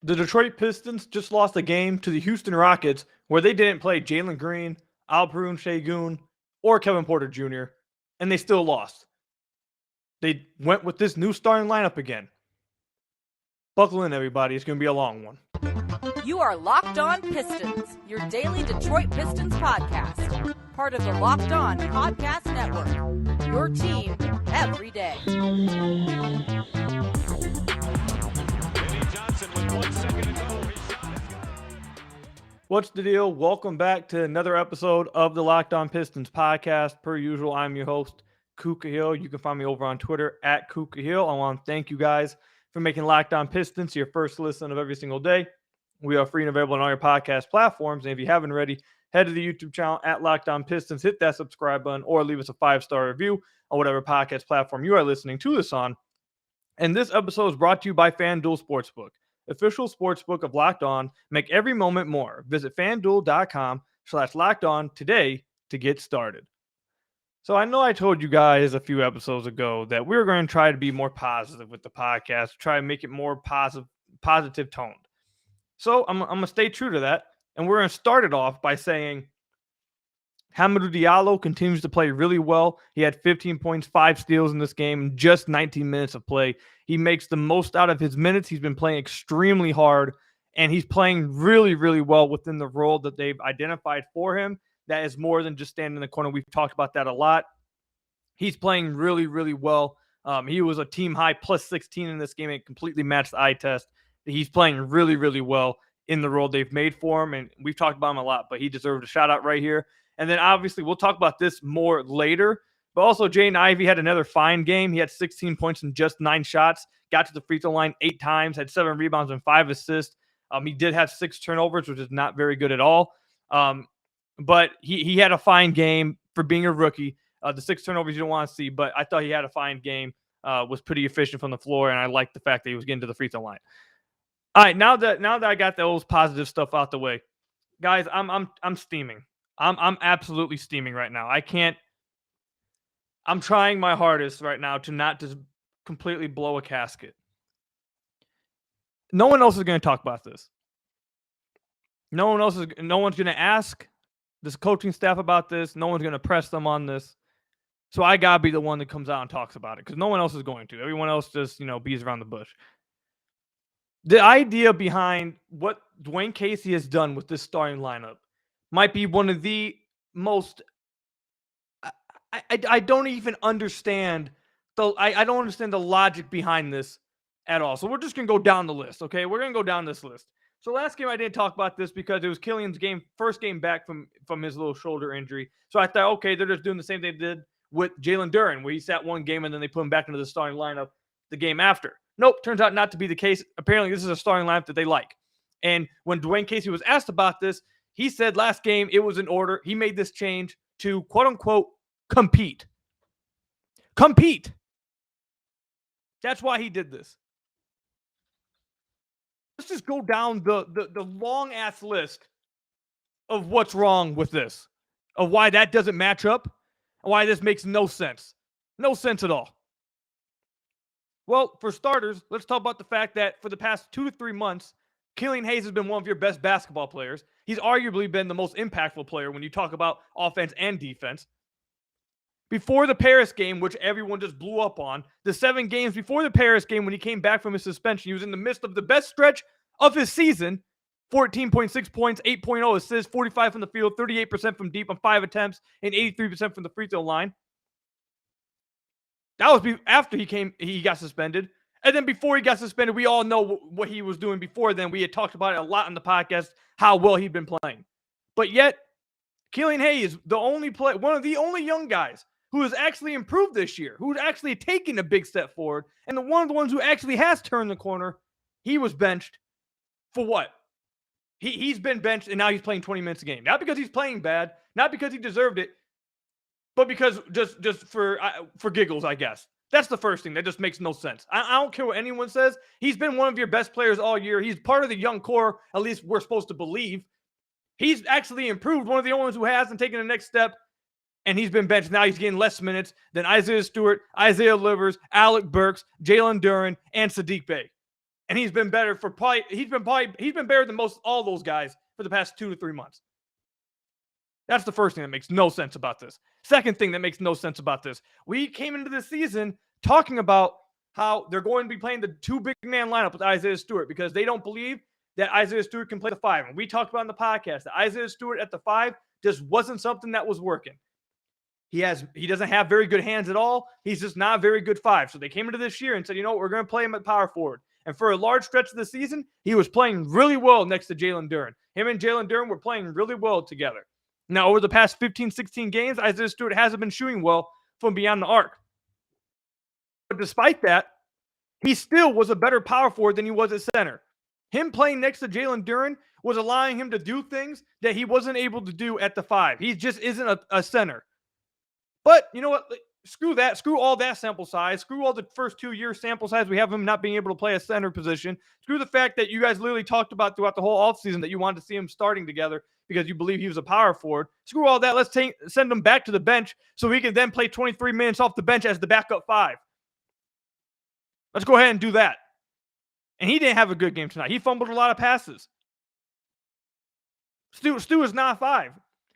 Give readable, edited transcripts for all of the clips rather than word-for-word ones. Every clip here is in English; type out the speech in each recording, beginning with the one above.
The Detroit Pistons just lost a game to the Houston Rockets where they didn't play Jalen Green, Alperun Sengun, or Kevin Porter Jr., and they still lost. They went with this new starting lineup again. Buckle in, everybody. It's going to be a long one. You are Locked On Pistons, your daily Detroit Pistons podcast. Part of the Locked On Podcast Network. Your team every day. What's the deal? Welcome back to another episode of the Locked On Pistons podcast. Per usual, I'm your host, Kuka Hill. You can find me over on Twitter at Kuka Hill. I want to thank you guys for making Locked On Pistons your first listen of every single day. We are free and available on all your podcast platforms. And if you haven't already, head to the YouTube channel at Locked On Pistons, hit that subscribe button, or leave us a 5-star review on whatever podcast platform you are listening to this on. And this episode is brought to you by FanDuel Sportsbook, official sportsbook of Locked On. Make every moment more. Visit FanDuel.com/Locked On today to get started. So I know I told you guys a few episodes ago that we were going to try to be more positive with the podcast, try to make it more positive toned. So I'm going to stay true to that. And we're going to start it off by saying Hamidou Diallo continues to play really well. He had 15 points, 5 steals in this game, in just 19 minutes of play. He makes the most out of his minutes. He's been playing extremely hard, and he's playing really, really well within the role that they've identified for him. That is more than just standing in the corner. We've talked about that a lot. He's playing really, really well. He was a team high plus 16 in this game. It completely matched the eye test. He's playing really, really well in the role they've made for him, and we've talked about him a lot, but he deserved a shout out right here. And then obviously we'll talk about this more later, but also Jaden Ivey had another fine game. He had 16 points in just 9 shots, got to the free throw line 8 times, had 7 rebounds and 5 assists. He did have 6 turnovers, which is not very good at all. But he had a fine game for being a rookie. The 6 turnovers you don't want to see, but I thought he had a fine game, was pretty efficient from the floor, and I liked the fact that he was getting to the free throw line. All right, now that I got those positive stuff out the way, guys, I'm steaming. I'm absolutely steaming right now. I'm trying my hardest right now to not just completely blow a casket. No one else is going to talk about this. No one's going to ask this coaching staff about this. No one's going to press them on this. So I got to be the one that comes out and talks about it because no one else is going to. Everyone else just, beats around the bush. The idea behind what Dwane Casey has done with this starting lineup might be one of the most. I don't even understand I don't understand the logic behind this at all. So we're just gonna go down the list, okay? We're gonna go down this list. So last game I didn't talk about this because it was Killian's first game back from his little shoulder injury. So I thought, okay, they're just doing the same thing they did with Jalen Green, where he sat one game and then they put him back into the starting lineup the game after. Nope, turns out not to be the case. Apparently, this is a starting lineup that they like. And when Dwane Casey was asked about this, he said last game it was in order. He made this change to, quote-unquote, compete. Compete. That's why he did this. Let's just go down the long-ass list of what's wrong with this, of why that doesn't match up, and why this makes no sense. No sense at all. Well, for starters, let's talk about the fact that for the past 2 to 3 months, Killian Hayes has been one of your best basketball players. He's arguably been the most impactful player when you talk about offense and defense. Before the Paris game, which everyone just blew up on, the 7 games before the Paris game when he came back from his suspension, he was in the midst of the best stretch of his season. 14.6 points, 8.0 assists, 45 from the field, 38% from deep on 5 attempts, and 83% from the free throw line. That was after he got suspended. And then before he got suspended, we all know what he was doing before then. We had talked about it a lot on the podcast, how well he'd been playing. But yet, Killian Hayes, one of the only young guys who has actually improved this year, who's actually taken a big step forward, and one of the ones who actually has turned the corner, he was benched for what? He's been benched, and now he's playing 20 minutes a game. Not because he's playing bad, not because he deserved it, but because just for giggles, I guess. That's the first thing. That just makes no sense. I don't care what anyone says. He's been one of your best players all year. He's part of the young core, at least we're supposed to believe. He's actually improved, one of the only ones who hasn't taken the next step, and he's been benched. Now he's getting less minutes than Isaiah Stewart, Isaiah Livers, Alec Burks, Jalen Green, and Saddiq Bey. And he's been better he's been better than all those guys for the past 2 to 3 months. That's the first thing that makes no sense about this. Second thing that makes no sense about this. We came into this season talking about how they're going to be playing the 2 big man lineup with Isaiah Stewart because they don't believe that Isaiah Stewart can play the 5. And we talked about in the podcast that Isaiah Stewart at the 5 just wasn't something that was working. He doesn't have very good hands at all. He's just not a very good 5. So they came into this year and said, we're going to play him at power forward. And for a large stretch of the season, he was playing really well next to Jalen Duren. Him and Jalen Duren were playing really well together. Now, over the past 15, 16 games, Isaiah Stewart hasn't been shooting well from beyond the arc. But despite that, he still was a better power forward than he was at center. Him playing next to Jalen Duren was allowing him to do things that he wasn't able to do at the 5. He just isn't a center. But you know what? Screw that. Screw all that sample size. Screw all the first 2 years sample size we have him not being able to play a center position. Screw the fact that you guys literally talked about throughout the whole offseason that you wanted to see him starting together because you believe he was a power forward. Screw all that. Let's send him back to the bench so he can then play 23 minutes off the bench as the backup 5. Let's go ahead and do that. And he didn't have a good game tonight. He fumbled a lot of passes. Stu is not a 5.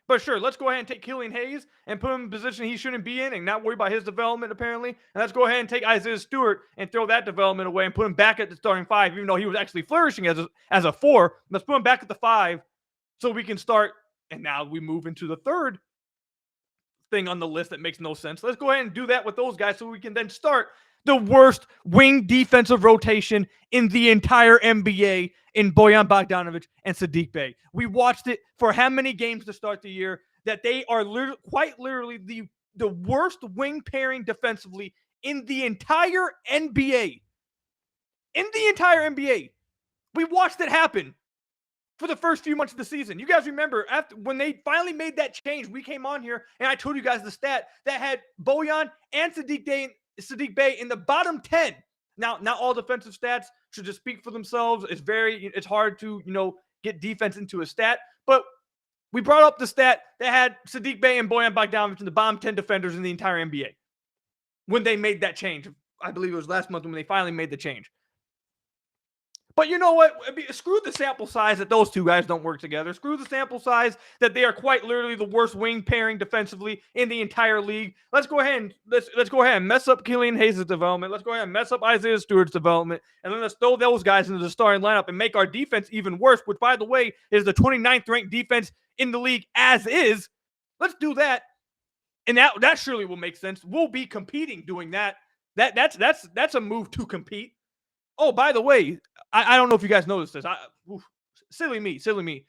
But sure, let's go ahead and take Killian Hayes and put him in a position he shouldn't be in and not worry about his development, apparently. And let's go ahead and take Isaiah Stewart and throw that development away and put him back at the starting 5, even though he was actually flourishing as a 4. Let's put him back at the 5 so we can start. And now we move into the third thing on the list that makes no sense. Let's go ahead and do that with those guys so we can then start the worst wing defensive rotation in the entire NBA in Bojan Bogdanovic and Saddiq Bey. We watched it for how many games to start the year that they are quite literally the worst wing pairing defensively in the entire NBA. In the entire NBA. We watched it happen for the first few months of the season. You guys remember when they finally made that change, we came on here and I told you guys the stat that had Bojan and Saddiq Bey in the bottom 10. Now, not all defensive stats should just speak for themselves. It's hard to, get defense into a stat. But we brought up the stat that had Saddiq Bey and Bojan Bogdanovic in the bottom 10 defenders in the entire NBA when they made that change. I believe it was last month when they finally made the change. But you know what? Screw the sample size that those two guys don't work together. Screw the sample size that they are quite literally the worst wing pairing defensively in the entire league. Let's go ahead and mess up Killian Hayes' development. Let's go ahead and mess up Isaiah Stewart's development. And then let's throw those guys into the starting lineup and make our defense even worse, which, by the way, is the 29th ranked defense in the league as is. Let's do that. And that surely will make sense. We'll be competing doing that. That's a move to compete. Oh, by the way, I don't know if you guys noticed this. Silly me.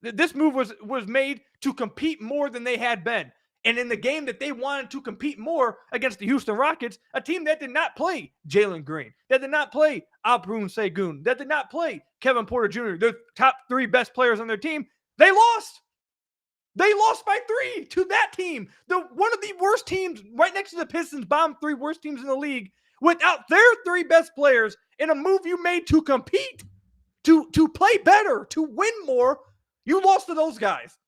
This move was made to compete more than they had been. And in the game that they wanted to compete more against the Houston Rockets, a team that did not play Jalen Green, that did not play Alperun Sengun, that did not play Kevin Porter Jr., their top 3 best players on their team, they lost. They lost by 3 to that team. One of the worst teams, right next to the Pistons, bottom 3 worst teams in the league, without their 3 best players in a move you made to compete, to play better, to win more, you lost to those guys.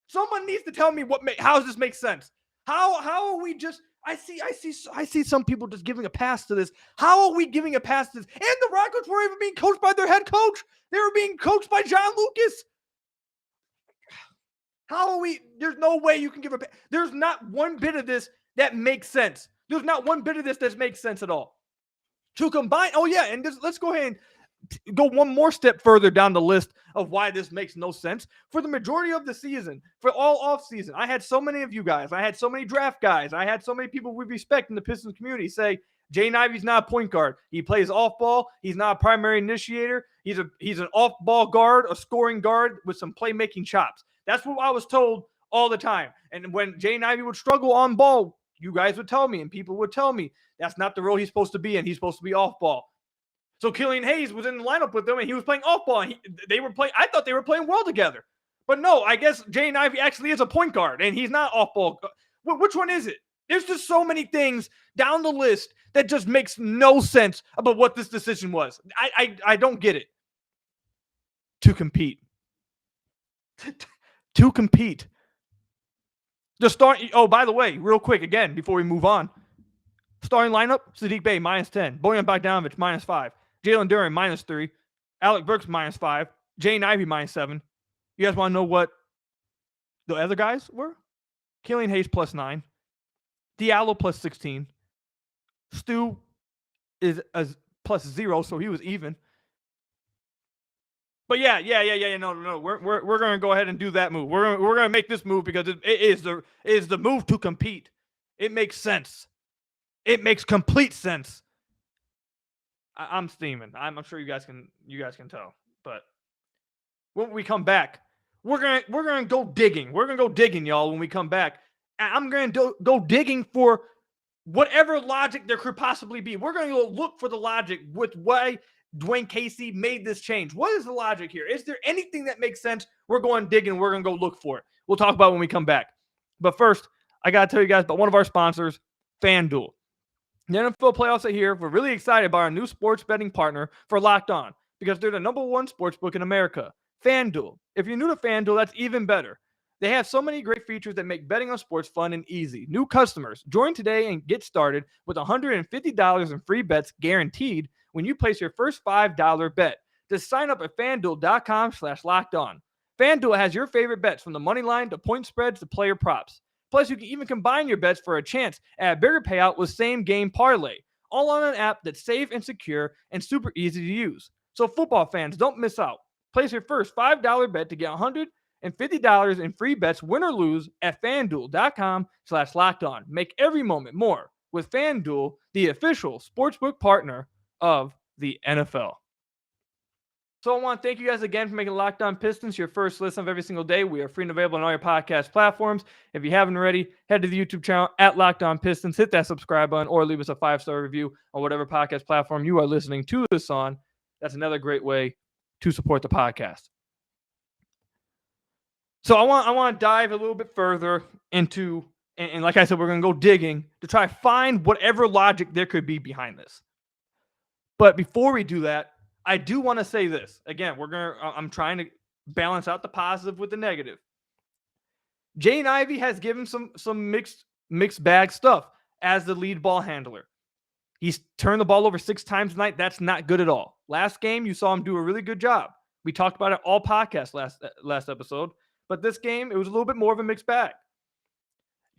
Someone needs to tell me how does this make sense? How are we just? I see some people just giving a pass to this. How are we giving a pass to this? And the Rockets were even being coached by their head coach. They were being coached by John Lucas. How are we? There's no way you can give a pass. There's not one bit of this that makes sense. There's not one bit of this that makes sense at all. To combine, let's go ahead and go one more step further down the list of why this makes no sense. For the majority of the season, for all offseason, I had so many of you guys, I had so many draft guys, I had so many people we respect in the Pistons community say, Jaden Ivey's not a point guard. He plays off ball. He's not a primary initiator. He's an off ball guard, a scoring guard with some playmaking chops. That's what I was told all the time. And when Jaden Ivey would struggle on ball, you guys would tell me and people would tell me that's not the role he's supposed to be in. He's supposed to be off ball. So Killian Hayes was in the lineup with them and he was playing off ball. I thought they were playing well together. But no, I guess Jaden Ivey actually is a point guard and he's not off ball. Which one is it? There's just so many things down the list that just makes no sense about what this decision was. I don't get it. To compete. To compete. By the way, real quick, again, before we move on. Starting lineup, Saddiq Bey, -10. Bojan Bogdanovic, -5. Jalen Green -3. Alec Burks -5. Jaden Ivey -7. You guys want to know what the other guys were? Killian Hayes +9. Diallo +16. Stu is +0, so he was even. But yeah. No. We're gonna go ahead and do that move. We're gonna make this move because it is the move to compete. It makes sense. It makes complete sense. I'm steaming. I'm sure you guys can tell. But when we come back, we're gonna go digging. We're gonna go digging, y'all. When we come back, I'm gonna go digging for whatever logic there could possibly be. We're gonna go look for the logic with why Dwane Casey made this change. What is the logic here? Is there anything that makes sense? We're going digging. We're gonna go look for it. We'll talk about it when we come back. But first, I gotta tell you guys about one of our sponsors, FanDuel. The NFL playoffs are here. We're really excited about our new sports betting partner for Locked On because they're the #1 sports book in America, FanDuel. If you're new to FanDuel, that's even better. They have so many great features that make betting on sports fun and easy. New customers, join today and get started with $150 in free bets guaranteed when you place your first $5 bet. Just sign up at FanDuel.com/lockedon. FanDuel has your favorite bets from the money line to point spreads to player props. Plus, you can even combine your bets for a chance at a bigger payout with same-game parlay, all on an app that's safe and secure and super easy to use. So football fans, don't miss out. Place your first $5 bet to get $150 in free bets, win or lose, at FanDuel.com/lockedon. Make every moment more with FanDuel, the official sportsbook partner of the NFL. So I want to thank you guys again for making Locked On Pistons your first listen of every single day. We are free and available on all your podcast platforms. If you haven't already, head to the YouTube channel at Locked On Pistons, hit that subscribe button, or leave us a 5-star review on whatever podcast platform you are listening to this on. That's another great way to support the podcast. So I want to dive a little bit further into, and like I said, we're going to go digging to try to find whatever logic there could be behind this. But before we do that, I do want to say this. Again, I'm trying to balance out the positive with the negative. Jaden Ivey has given some mixed bag stuff as the lead ball handler. He's turned the ball over 6 times tonight. That's not good at all. Last game, you saw him do a really good job. We talked about it all podcast last episode. But this game, it was a little bit more of a mixed bag.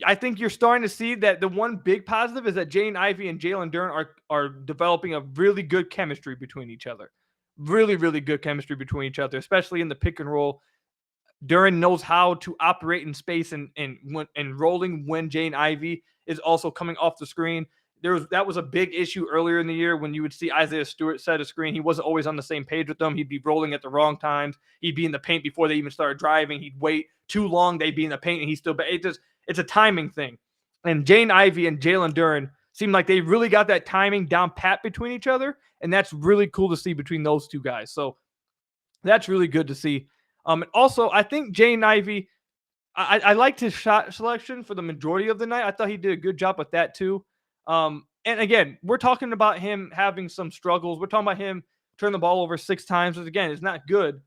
I think you're starting to see that the one big positive is that Jaden Ivey and Jalen Green are developing a really good chemistry between each other. Really, really good chemistry between each other, especially in the pick and roll. Duren knows how to operate in space and rolling when Jaden Ivey is also coming off the screen. That was a big issue earlier in the year when you would see Isaiah Stewart set a screen. He wasn't always on the same page with them. He'd be rolling at the wrong times. He'd be in the paint before they even started driving. He'd wait too long. They'd be in the paint, and it's a timing thing. And Jaden Ivey and Jalen Green seem like they really got that timing down pat between each other, and that's really cool to see between those two guys. So that's really good to see. And also, I think Jaden Ivey, I liked his shot selection for the majority of the night. I thought he did a good job with that too. And again, we're talking about him having some struggles. We're talking about him turning the ball over 6 times, which again is not good,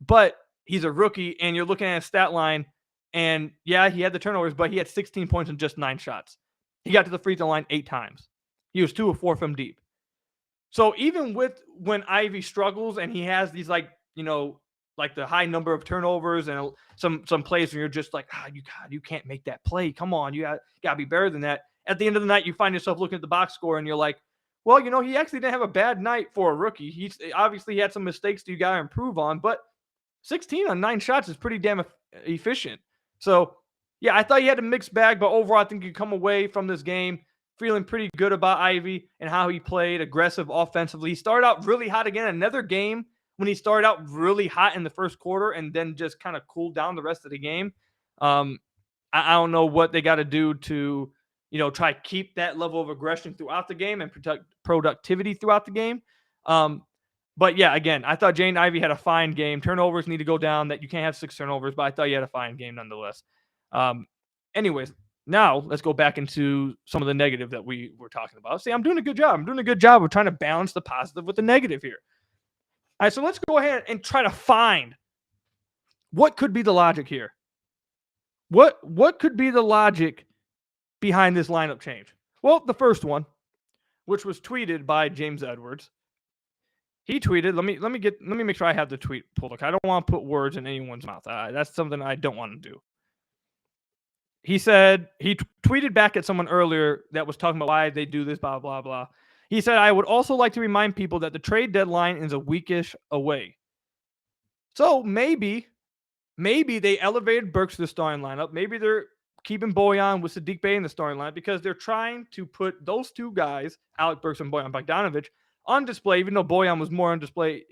but he's a rookie, and you're looking at his stat line, and yeah, he had the turnovers, but he had 16 points in just 9 shots. He got to the free throw line 8 times. He was 2 of 4 from deep. So even when Ivey struggles and he has these like the high number of turnovers and some plays where you're just like, you can't make that play. Come on, you got to be better than that. At the end of the night, you find yourself looking at the box score and you're like, well, he actually didn't have a bad night for a rookie. He obviously had some mistakes that you got to improve on, but 16 on 9 shots is pretty damn efficient. So, yeah, I thought he had a mixed bag, but overall, I think you come away from this game feeling pretty good about Ivey and how he played, aggressive offensively. He started out really hot again. Another game when he started out really hot in the first quarter and then just kind of cooled down the rest of the game. I don't know what they got to do to, try to keep that level of aggression throughout the game and protect productivity throughout the game. But yeah, again, I thought Jaden Ivey had a fine game. Turnovers need to go down. That you can't have 6 turnovers, but I thought he had a fine game nonetheless. Anyways, now let's go back into some of the negative that we were talking about. See, I'm doing a good job. I'm doing a good job of trying to balance the positive with the negative here. All right, so let's go ahead and try to find what could be the logic here. What could be the logic behind this lineup change? Well, the first one, which was tweeted by James Edwards, He tweeted. Let me make sure I have the tweet pulled up. I don't want to put words in anyone's mouth. That's something I don't want to do. He said he tweeted back at someone earlier that was talking about why they do this, blah blah blah. He said, "I would also like to remind people that the trade deadline is a weekish away." So maybe they elevated Burks to the starting lineup. Maybe they're keeping Bojan with Sadiq Bey in the starting lineup because they're trying to put those two guys, Alec Burks and Bojan Bogdanovic, on display, even though Bojan was more on display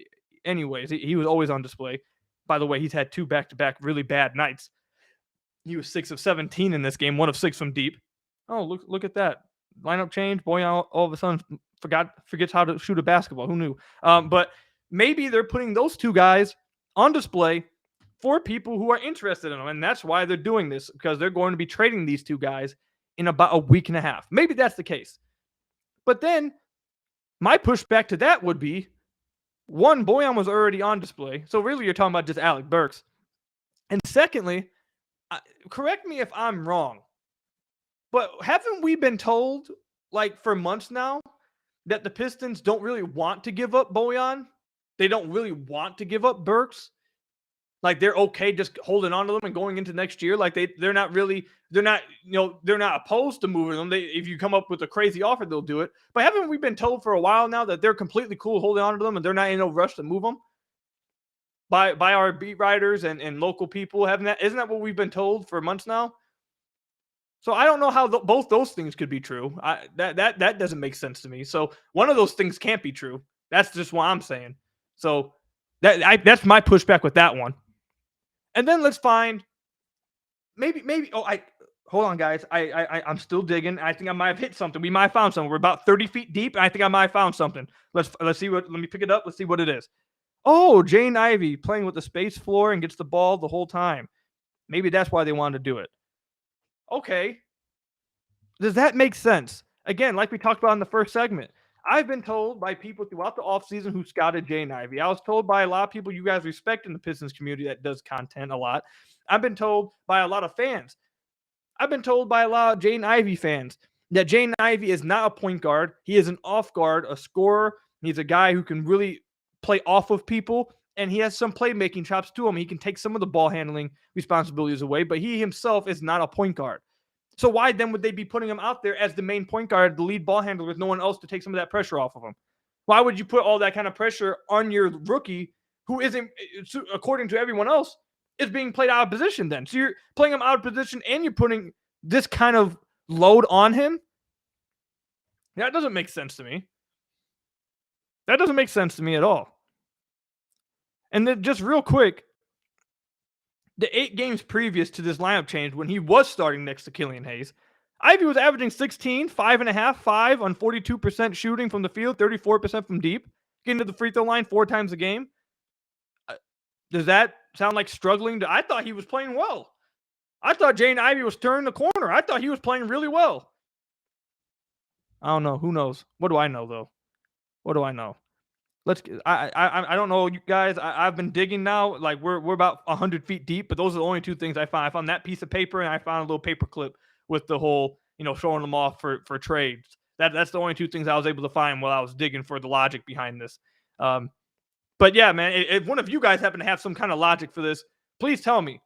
anyways. He was always on display. By the way, he's had 2 back-to-back really bad nights. He was 6 of 17 in this game, 1 of 6 from deep. Oh, look at that. Lineup change. Bojan all of a sudden forgets how to shoot a basketball. Who knew? But maybe they're putting those two guys on display for people who are interested in them. And that's why they're doing this, because they're going to be trading these two guys in about a week and a half. Maybe that's the case. But then my pushback to that would be, one, Bojan was already on display. So really you're talking about just Alec Burks. And secondly, correct me if I'm wrong, but haven't we been told, like, for months now, that the Pistons don't really want to give up Bojan? They don't really want to give up Burks? Like, they're okay just holding on to them and going into next year. Like, they're not opposed to moving them. If you come up with a crazy offer, they'll do it. But haven't we been told for a while now that they're completely cool holding on to them and they're not in no rush to move them? By our beat writers and local people, isn't that what we've been told for months now? So I don't know how both those things could be true. That doesn't make sense to me. So one of those things can't be true. That's just what I'm saying. So that's my pushback with that one. And then let's find maybe. Hold on, guys. I'm still digging. I think I might have hit something. We might have found something. We're about 30 feet deep. And I think I might have found something. Let's see what. Let me pick it up. Let's see what it is. Oh, Jaden Ivey playing with the space floor and gets the ball the whole time. Maybe that's why they wanted to do it. Okay. Does that make sense? Again, like we talked about in the first segment, I've been told by people throughout the offseason who scouted Jaden Ivey. I was told by a lot of people you guys respect in the Pistons community that does content a lot. I've been told by a lot of fans. I've been told by a lot of Jaden Ivey fans that Jaden Ivey is not a point guard. He is an off guard, a scorer. He's a guy who can really play off of people, and he has some playmaking chops to him. He can take some of the ball handling responsibilities away, but he himself is not a point guard. So why then would they be putting him out there as the main point guard, the lead ball handler, with no one else to take some of that pressure off of him? Why would you put all that kind of pressure on your rookie who isn't, according to everyone else, is being played out of position then? So you're playing him out of position and you're putting this kind of load on him? That doesn't make sense to me. That doesn't make sense to me at all. And then just real quick, the 8 games previous to this lineup change, when he was starting next to Killian Hayes, Ivey was averaging 16, 5.5, 5 on 42% shooting from the field, 34% from deep, getting to the free throw line 4 times a game. Does that sound like struggling? I thought he was playing well. I thought Jaden Ivey was turning the corner. I thought he was playing really well. I don't know. Who knows? What do I know, though? What do I know? I don't know, you guys. I've been digging now. Like we're about 100 feet deep, but those are the only 2 things I found. I found that piece of paper and I found a little paper clip with the whole, showing them off for trades. That's the only 2 things I was able to find while I was digging for the logic behind this. But yeah, man, if one of you guys happen to have some kind of logic for this, please tell me.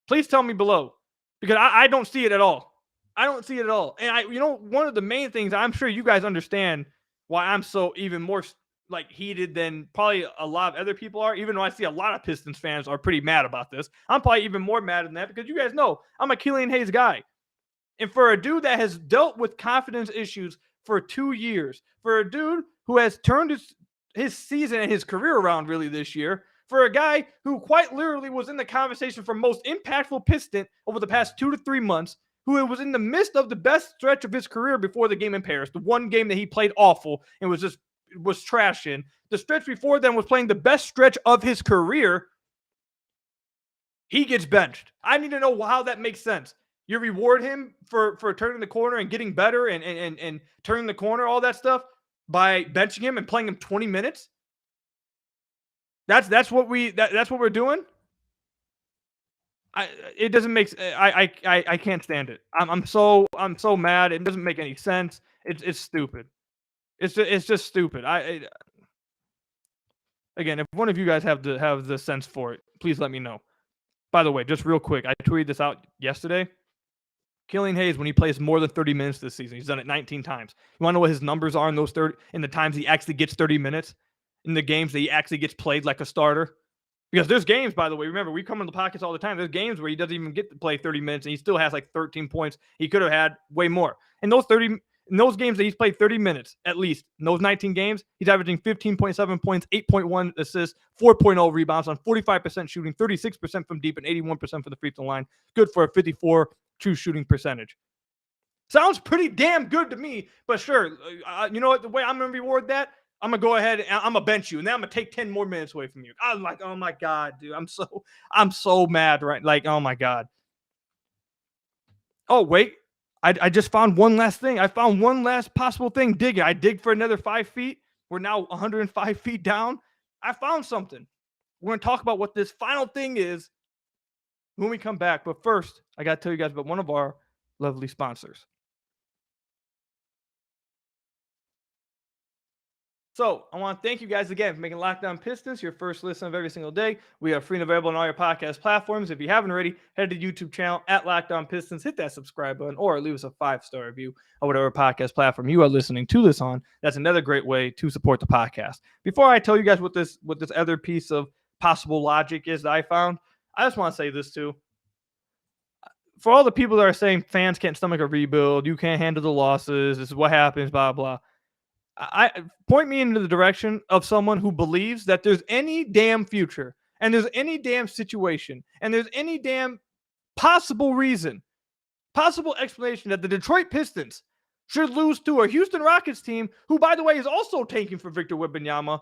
Please tell me below, because I don't see it at all. I don't see it at all. And one of the main things, I'm sure you guys understand why I'm so even more heated than probably a lot of other people are, even though I see a lot of Pistons fans are pretty mad about this. I'm probably even more mad than that because you guys know I'm a Killian Hayes guy. And for a dude that has dealt with confidence issues for 2 years, for a dude who has turned his season and his career around really this year, for a guy who quite literally was in the conversation for most impactful Piston over the past 2 to 3 months, who was in the midst of the best stretch of his career before the game in Paris, the one game that he played awful and was trash in. The stretch before then was playing the best stretch of his career. He gets benched. I need to know how that makes sense. You reward him for turning the corner and getting better and turning the corner, all that stuff, by benching him and playing him 20 minutes. That's what we're doing. It doesn't make. I can't stand it. I'm so mad. It doesn't make any sense. It's stupid. It's just stupid. Again, if one of you guys have the sense for it, please let me know. By the way, just real quick, I tweeted this out yesterday. Killian Hayes, when he plays more than 30 minutes this season, he's done it 19 times. You want to know what his numbers are in the times he actually gets 30 minutes, in the games that he actually gets played like a starter? Because there's games, by the way, remember, we come in the pockets all the time. There's games where he doesn't even get to play 30 minutes and he still has like 13 points. He could have had way more. In those games that he's played 30 minutes, at least, in those 19 games, he's averaging 15.7 points, 8.1 assists, 4.0 rebounds on 45% shooting, 36% from deep, and 81% from the free throw line. Good for a 54 true shooting percentage. Sounds pretty damn good to me, but sure, you know what? The way I'm going to reward that, I'm going to go ahead and I'm going to bench you, and then I'm going to take 10 more minutes away from you. I'm like, oh my God, dude. I'm so mad, right? Like, oh my God. Oh, wait. I just found one last thing. I found one last possible thing. Digging. I dig for another 5 feet. We're now 105 feet down. I found something. We're going to talk about what this final thing is when we come back. But first, I got to tell you guys about one of our lovely sponsors. So I want to thank you guys again for making Locked On Pistons your first listen of every single day. We are free and available on all your podcast platforms. If you haven't already, head to the YouTube channel at Locked On Pistons, hit that subscribe button, or leave us a 5-star review on whatever podcast platform you are listening to this on. That's another great way to support the podcast. Before I tell you guys what this other piece of possible logic is that I found, I just want to say this too. For all the people that are saying fans can't stomach a rebuild, you can't handle the losses, this is what happens, blah, blah. I point me into the direction of someone who believes that there's any damn future and there's any damn situation and there's any damn possible reason, possible explanation that the Detroit Pistons should lose to a Houston Rockets team who, by the way, is also tanking for Victor Wembanyama.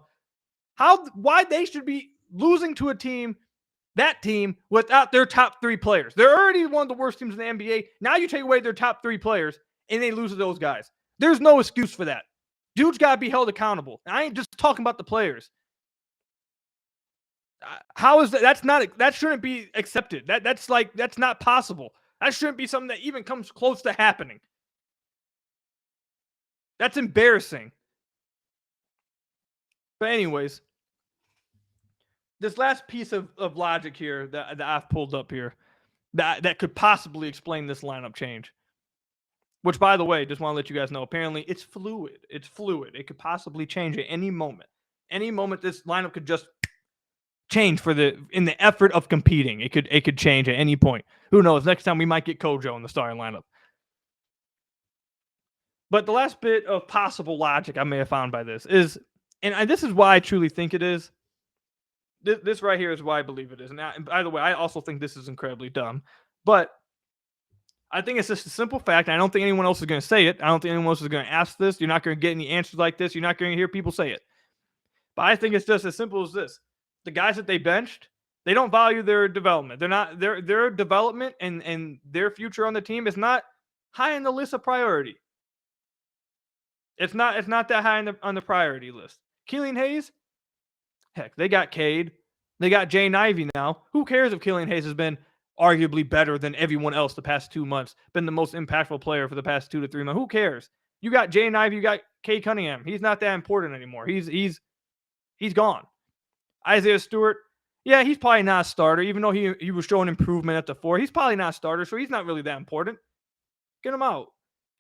Why they should be losing to that team without their top 3 players. They're already one of the worst teams in the NBA. Now you take away their top 3 players and they lose to those guys. There's no excuse for that. Dude's got to be held accountable. I ain't just talking about the players. How is that? That shouldn't be accepted. That's not possible. That shouldn't be something that even comes close to happening. That's embarrassing. But anyways, this last piece of logic here that I've pulled up here that could possibly explain this lineup change. Which, by the way, just want to let you guys know, apparently it's fluid. It's fluid. It could possibly change at any moment. Any moment, this lineup could just change in the effort of competing. It could change at any point. Who knows? Next time we might get Kojo in the starting lineup. But the last bit of possible logic I may have found by this is, and this is why I truly think it is. This right here is why I believe it is. And by the way, I also think this is incredibly dumb. But I think it's just a simple fact. I don't think anyone else is going to say it. I don't think anyone else is going to ask this. You're not going to get any answers like this. You're not going to hear people say it. But I think it's just as simple as this. The guys that they benched, they don't value their development. They're not their development and their future on the team is not high on the list of priority. It's not that high on the priority list. Killian Hayes, heck, they got Cade. They got Jaden Ivey now. Who cares if Killian Hayes has been arguably better than everyone else the past 2 months, been the most impactful player for the past 2 to 3 months? Who cares? You got Jaden Ivey, you got Cade Cunningham. He's not that important anymore. He's gone. Isaiah Stewart, yeah, he's probably not a starter, even though he was showing improvement at the 4. He's probably not a starter, so he's not really that important. Get him out.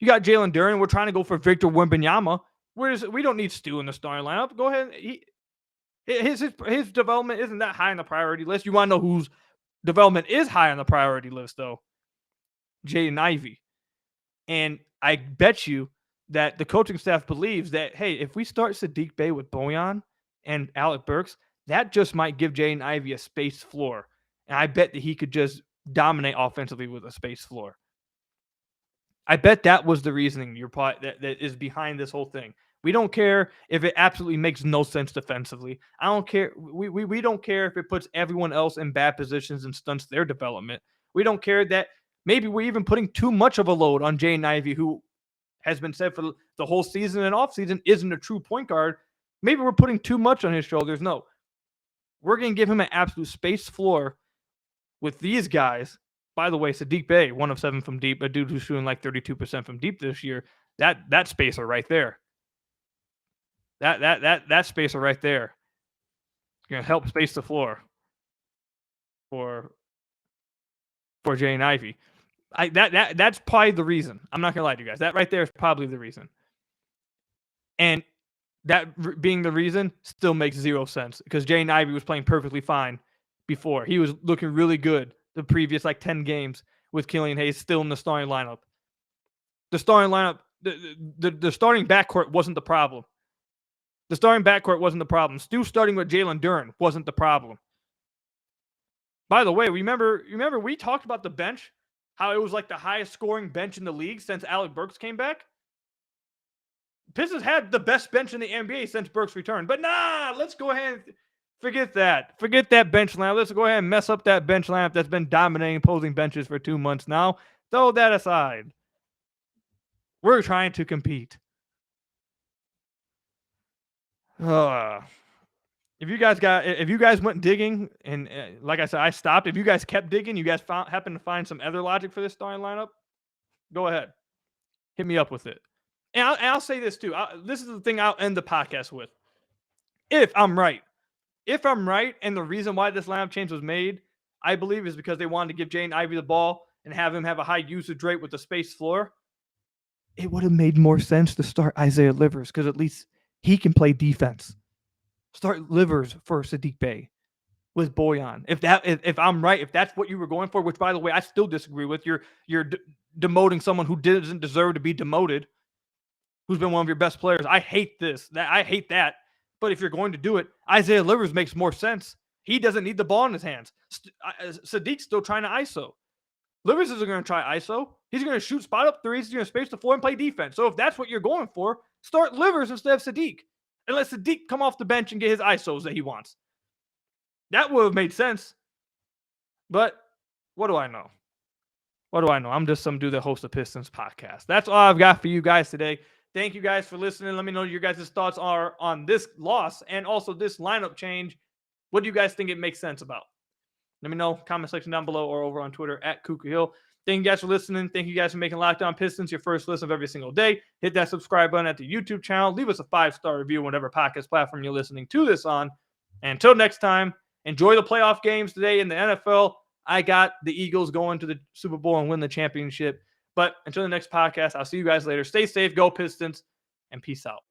You got Jalen Green. We're trying to go for Victor Wembanyama. We don't need Stu in the starting lineup. Go ahead. His development isn't that high on the priority list. You want to know whose development is high on the priority list, though? Jaden Ivey. And I bet you that the coaching staff believes that, hey, if we start Saddiq Bey with Bojan and Alec Burks, that just might give Jaden Ivey a space floor. And I bet that he could just dominate offensively with a space floor. I bet that was the reasoning that is behind this whole thing. We don't care if it absolutely makes no sense defensively. I don't care. We don't care if it puts everyone else in bad positions and stunts their development. We don't care that maybe we're even putting too much of a load on Jaden Ivey, who has been said for the whole season and offseason isn't a true point guard. Maybe we're putting too much on his shoulders. No. We're going to give him an absolute space floor with these guys. By the way, Saddiq Bey, 1 of 7 from deep, a dude who's shooting like 32% from deep this year. That spacer right there. That spacer right there. going to help space the floor for Jaden Ivey. That's probably the reason. I'm not going to lie to you guys. That right there is probably the reason. And that being the reason still makes zero sense because Jaden Ivey was playing perfectly fine before. He was looking really good the previous 10 games with Killian Hayes still in the starting lineup. The starting lineup, the starting backcourt wasn't the problem. The starting backcourt wasn't the problem. Stu starting with Jalen Green wasn't the problem. By the way, remember we talked about the bench, how it was the highest scoring bench in the league since Alec Burks came back? Pistons had the best bench in the NBA since Burks returned. But let's go ahead and forget that. Forget that bench lineup. Let's go ahead and mess up that bench lineup that's been dominating opposing benches for 2 months now. Throw that aside. We're trying to compete. If you guys went digging, and like I said, I stopped. If you guys kept digging, you guys happen to find some other logic for this starting lineup, go ahead. Hit me up with it. And I'll say this too. This is the thing I'll end the podcast with. If I'm right, and the reason why this lineup change was made, I believe, is because they wanted to give Jaden Ivey the ball and have him have a high usage rate with the spaced floor. It would have made more sense to start Isaiah Livers because at least he can play defense. Start Livers for Saddiq Bey with Bojan. If I'm right, if that's what you were going for, which by the way I still disagree with, you're demoting someone who doesn't deserve to be demoted, who's been one of your best players. I hate this. I hate that. But if you're going to do it, Isaiah Livers makes more sense. He doesn't need the ball in his hands. Saddiq's still trying to ISO. Livers isn't going to try ISO. He's going to shoot spot up threes. He's going to space the floor and play defense. So if that's what you're going for, start Livers instead of Saddiq. And let Saddiq come off the bench and get his ISOs that he wants. That would have made sense. But what do I know? I'm just some dude that hosts a Pistons podcast. That's all I've got for you guys today. Thank you guys for listening. Let me know your guys' thoughts are on this loss and also this lineup change. What do you guys think it makes sense about? Let me know. Comment section down below or over on Twitter at Kuka Hill. Thank you guys for listening. Thank you guys for making Locked On Pistons your first listen of every single day. Hit that subscribe button at the YouTube channel. Leave us a 5-star review on whatever podcast platform you're listening to this on. And until next time, enjoy the playoff games today in the NFL. I got the Eagles going to the Super Bowl and win the championship. But until the next podcast, I'll see you guys later. Stay safe, go Pistons, and peace out.